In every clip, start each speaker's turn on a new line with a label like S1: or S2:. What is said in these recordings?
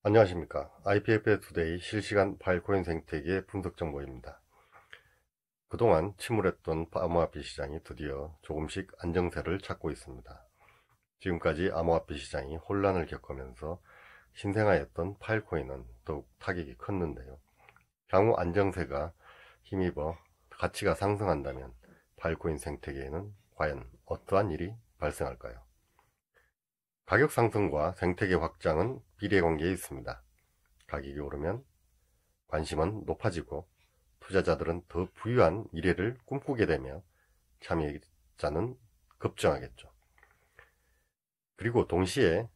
S1: 안녕하십니까. IPFS 투데이 실시간 파일코인 생태계 분석 정보입니다. 그동안 침울했던 암호화폐 시장이 드디어 조금씩 안정세를 찾고 있습니다. 지금까지 암호화폐 시장이 혼란을 겪으면서 신생아였던 파일코인은 더욱 타격이 컸는데요. 향후 안정세가 힘입어 가치가 상승한다면 파일코인 생태계에는 과연 어떠한 일이 발생할까요? 가격 상승과 생태계 확장은 비례관계에 있습니다. 가격이 오르면 관심은 높아지고 투자자들은 더 부유한 미래를 꿈꾸게 되며 참여자는 급증하겠죠. 그리고 동시에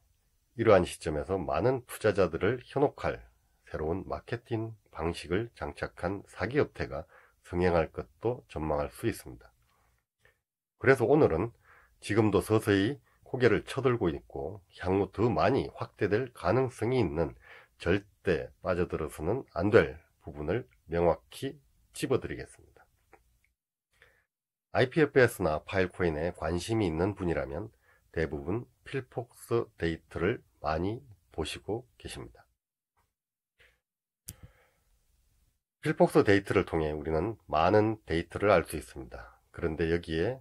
S1: 이러한 시점에서 많은 투자자들을 현혹할 새로운 마케팅 방식을 장착한 사기업태가 성행할 것도 전망할 수 있습니다. 그래서 오늘은 지금도 서서히 고개를 쳐들고 있고 향후 더 많이 확대될 가능성이 있는 절대 빠져들어서는 안 될 부분을 명확히 집어드리겠습니다. IPFS나 파일코인에 관심이 있는 분이라면 대부분 필폭스 데이터를 많이 보시고 계십니다. 필폭스 데이터를 통해 우리는 많은 데이터를 알 수 있습니다. 그런데 여기에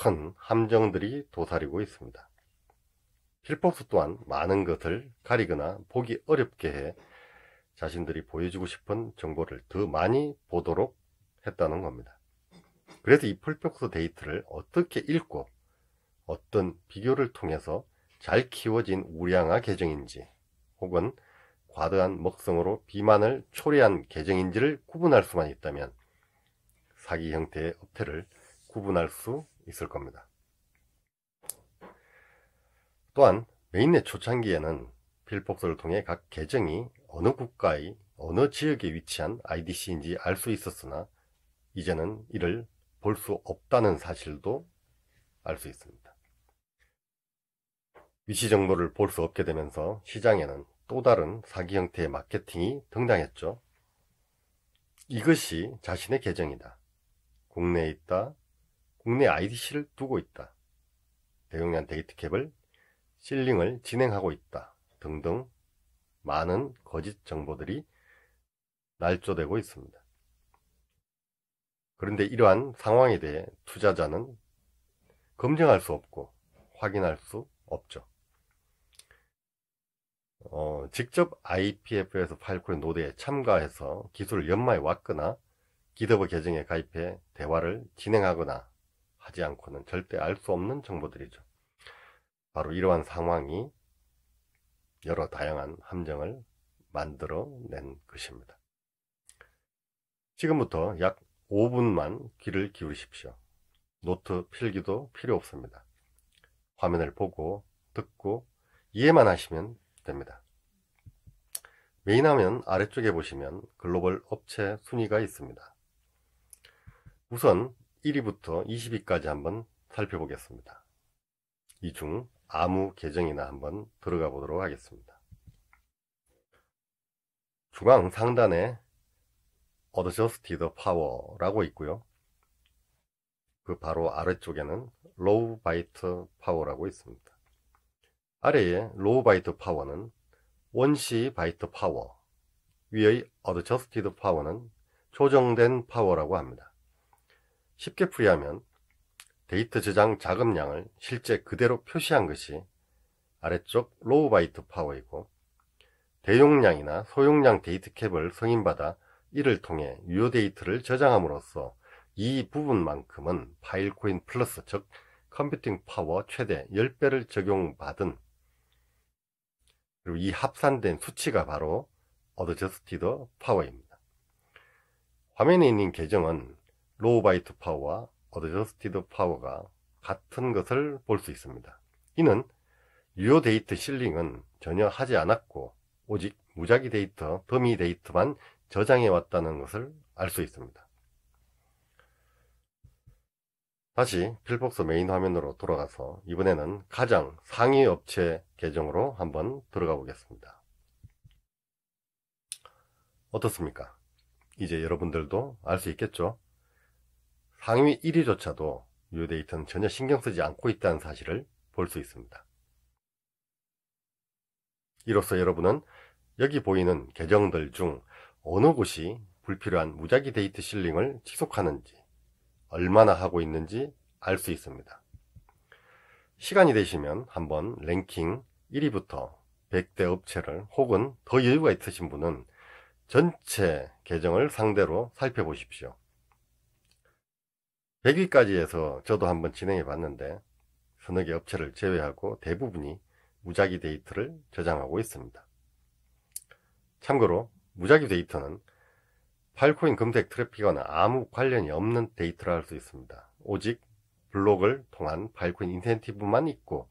S1: 큰 함정들이 도사리고 있습니다. 필폭스 또한 많은 것을 가리거나 보기 어렵게 해 자신들이 보여주고 싶은 정보를 더 많이 보도록 했다는 겁니다. 그래서 이 필폭스 데이터를 어떻게 읽고 어떤 비교를 통해서 잘 키워진 우량화 계정인지 혹은 과도한 먹성으로 비만을 초래한 계정인지를 구분할 수만 있다면 사기 형태의 업태를 구분할 수 있을 겁니다. 또한 메인넷 초창기에는 필폭스를 통해 각 계정이 어느 국가의 어느 지역에 위치한 IDC인지 알 수 있었으나 이제는 이를 볼 수 없다는 사실도 알 수 있습니다. 위치 정보를 볼 수 없게 되면서 시장에는 또 다른 사기 형태의 마케팅이 등장했죠. 이것이 자신의 계정이다. 국내에 있다. 국내 IDC를 두고 있다. 대용량 데이터캡을 실링을 진행하고 있다. 등등 많은 거짓 정보들이 날조되고 있습니다. 그런데 이러한 상황에 대해 투자자는 검증할 수 없고 확인할 수 없죠. 직접 IPFS 파일코인 노드에 참가해서 기술을 연마해 왔거나 기더브 계정에 가입해 대화를 진행하거나 하지 않고는 절대 알 수 없는 정보들이죠. 바로 이러한 상황이 여러 다양한 함정을 만들어낸 것입니다. 지금부터 약 5분만 귀를 기울이십시오. 노트 필기도 필요 없습니다. 화면을 보고 듣고 이해만 하시면 됩니다. 메인 화면 아래쪽에 보시면 글로벌 업체 순위가 있습니다. 우선 1위부터 20위까지 한번 살펴보겠습니다. 이 중 아무 계정이나 한번 들어가 보도록 하겠습니다. 중앙 상단에 Adjusted Power라고 있고요. 그 바로 아래쪽에는 Low Byte Power라고 있습니다. 아래에 Low Byte Power는 원시 바이트 파워, 위의 Adjusted Power는 조정된 파워라고 합니다. 쉽게 풀이하면 데이터 저장 자금량을 실제 그대로 표시한 것이 아래쪽 로우 바이트 파워이고 대용량이나 소용량 데이터 캡을 승인받아 이를 통해 유효 데이터를 저장함으로써 이 부분만큼은 파일코인 플러스 즉 컴퓨팅 파워 최대 10배를 적용받은 그리고 이 합산된 수치가 바로 Adjusted Power입니다. 화면에 있는 계정은 로우 바이트 파워와 Adjusted Power가 같은 것을 볼 수 있습니다. 이는 유효 데이터 실링은 전혀 하지 않았고 오직 무작위 데이터, 더미 데이터만 저장해 왔다는 것을 알 수 있습니다. 다시 필폭스 메인 화면으로 돌아가서 이번에는 가장 상위 업체 계정으로 한번 들어가 보겠습니다. 어떻습니까? 이제 여러분들도 알 수 있겠죠? 상위 1위조차도 유효 데이터는 전혀 신경 쓰지 않고 있다는 사실을 볼 수 있습니다. 이로써 여러분은 여기 보이는 계정들 중 어느 곳이 불필요한 무작위 데이트 실링을 지속하는지, 얼마나 하고 있는지 알 수 있습니다. 시간이 되시면 한번 랭킹 1위부터 100대 업체를, 혹은 더 여유가 있으신 분은 전체 계정을 상대로 살펴보십시오. 100위까지 해서 저도 한번 진행해 봤는데 서너 개 업체를 제외하고 대부분이 무작위 데이터를 저장하고 있습니다. 참고로 무작위 데이터는 파일코인 검색 트래픽과는 아무 관련이 없는 데이터라 할 수 있습니다. 오직 블록을 통한 파일코인 인센티브만 있고,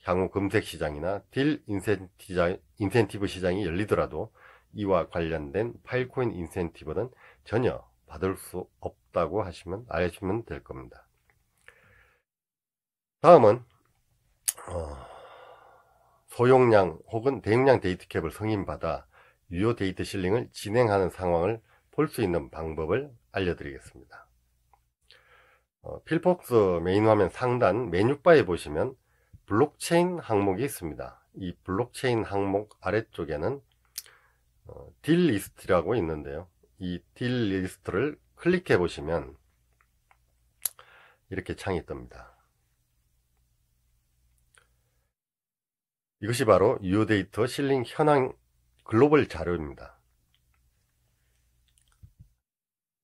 S1: 향후 검색 시장이나 딜 인센티브 시장이 열리더라도 이와 관련된 파일코인 인센티브는 전혀 받을 수 없다고 아시면 될 겁니다. 다음은 소용량 혹은 대용량 데이트캡을 승인받아 유효 데이트 실링을 진행하는 상황을 볼 수 있는 방법을 알려드리겠습니다. 필폭스 메인 화면 상단 메뉴바에 보시면 블록체인 항목이 있습니다. 이 블록체인 항목 아래쪽에는 딜 리스트라고 있는데요. 이 딜 리스트를 클릭해 보시면 이렇게 창이 뜹니다. 이것이 바로 유효 데이터 실링 현황 글로벌 자료입니다.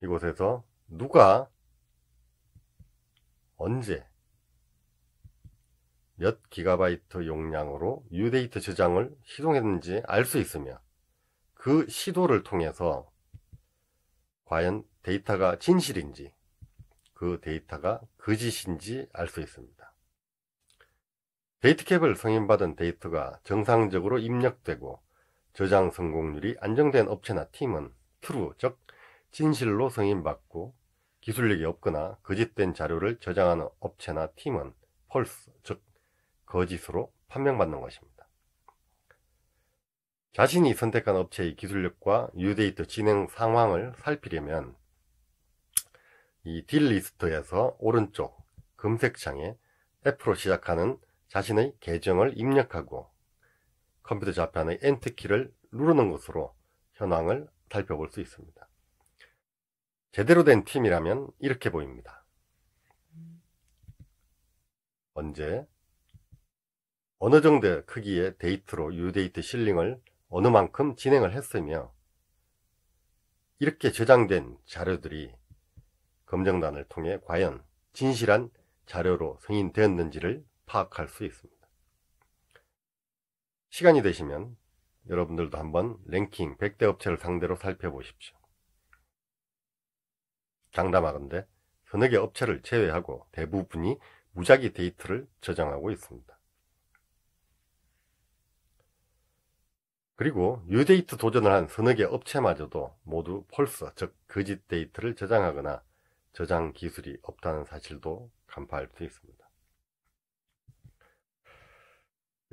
S1: 이곳에서 누가 언제 몇 기가바이트 용량으로 유효 데이터 저장을 시도했는지 알 수 있으며, 그 시도를 통해서 과연 데이터가 진실인지 그 데이터가 거짓인지 알 수 있습니다. 데이트캡을 승인받은 데이터가 정상적으로 입력되고 저장 성공률이 안정된 업체나 팀은 true, 즉 진실로 승인받고, 기술력이 없거나 거짓된 자료를 저장하는 업체나 팀은 false, 즉 거짓으로 판명받는 것입니다. 자신이 선택한 업체의 기술력과 유효 데이터 진행 상황을 살피려면 이 딜 리스트에서 오른쪽 검색창에 F로 시작하는 자신의 계정을 입력하고 컴퓨터 좌편의 엔터키를 누르는 것으로 현황을 살펴볼 수 있습니다. 제대로 된 팀이라면 이렇게 보입니다. 언제, 어느 정도의 크기의 데이터로 유효 데이터 실링을 어느 만큼 진행을 했으며, 이렇게 저장된 자료들이 검증단을 통해 과연 진실한 자료로 승인되었는지를 파악할 수 있습니다. 시간이 되시면 여러분들도 한번 랭킹 100대 업체를 상대로 살펴보십시오. 장담하건대 서너 개 업체를 제외하고 대부분이 무작위 데이터를 저장하고 있습니다. 그리고 유효 데이터 도전을 한 서너 개 업체마저도 모두 펄서, 즉 거짓 데이터를 저장하거나 저장 기술이 없다는 사실도 간파할 수 있습니다.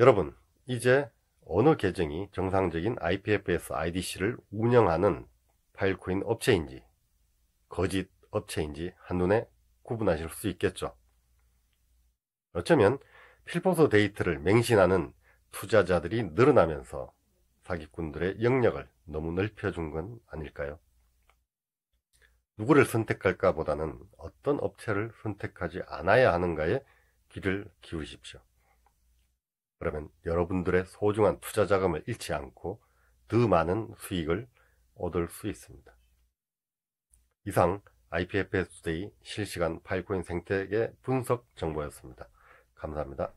S1: 여러분, 이제 어느 계정이 정상적인 IPFS IDC를 운영하는 파일코인 업체인지 거짓 업체인지 한눈에 구분하실 수 있겠죠. 어쩌면 필포소 데이터를 맹신하는 투자자들이 늘어나면서 사기꾼들의 영역을 너무 넓혀준 건 아닐까요? 누구를 선택할까 보다는 어떤 업체를 선택하지 않아야 하는가에 귀를 기울이십시오. 그러면 여러분들의 소중한 투자 자금을 잃지 않고 더 많은 수익을 얻을 수 있습니다. 이상 IPFS 투데이 실시간 파일코인 생태계 분석 정보였습니다. 감사합니다.